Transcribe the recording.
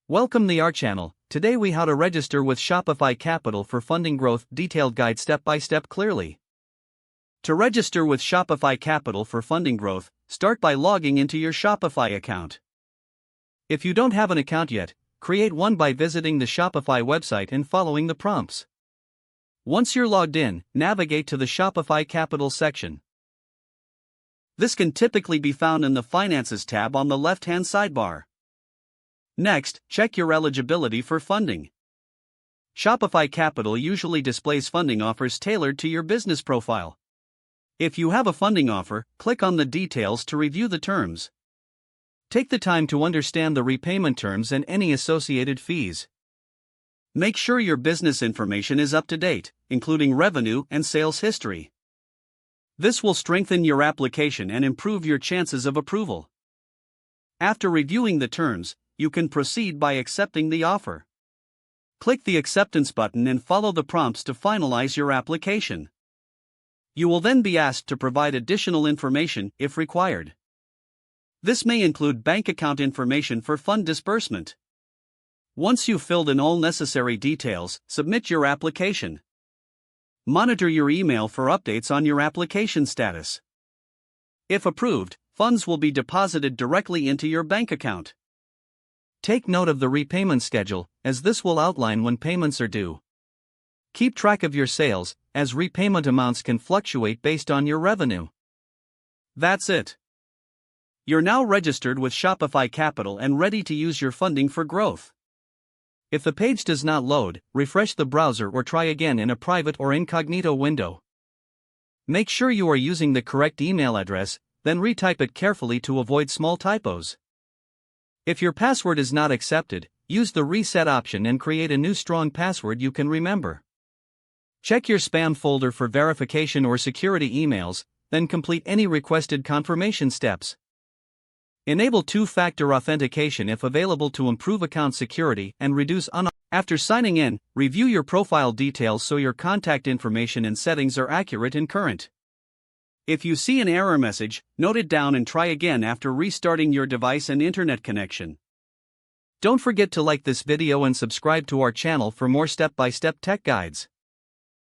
Welcome to our channel. Today we how to register with Shopify Capital for funding growth, detailed guide step by step clearly. To register with Shopify Capital for funding growth, start by logging into your Shopify account. If you don't have an account yet, create one by visiting the Shopify website and following the prompts. Once you're logged in, navigate to the Shopify Capital section. This can typically be found in the Finances tab on the left-hand sidebar. Next, check your eligibility for funding. Shopify Capital usually displays funding offers tailored to your business profile. If you have a funding offer, click on the details to review the terms. Take the time to understand the repayment terms and any associated fees. Make sure your business information is up to date, including revenue and sales history. This will strengthen your application and improve your chances of approval. After reviewing the terms, you can proceed by accepting the offer. Click the acceptance button and follow the prompts to finalize your application. You will then be asked to provide additional information if required. This may include bank account information for fund disbursement. Once you've filled in all necessary details, submit your application. Monitor your email for updates on your application status. If approved, funds will be deposited directly into your bank account. Take note of the repayment schedule, as this will outline when payments are due. Keep track of your sales, as repayment amounts can fluctuate based on your revenue. That's it. You're now registered with Shopify Capital and ready to use your funding for growth. If the page does not load, refresh the browser or try again in a private or incognito window. Make sure you are using the correct email address, then retype it carefully to avoid small typos. If your password is not accepted, use the reset option and create a new strong password you can remember. Check your spam folder for verification or security emails, then complete any requested confirmation steps. Enable two-factor authentication if available to improve account security and reduce After signing in, review your profile details so your contact information and settings are accurate and current. If you see an error message, note it down and try again after restarting your device and internet connection. Don't forget to like this video and subscribe to our channel for more step-by-step tech guides.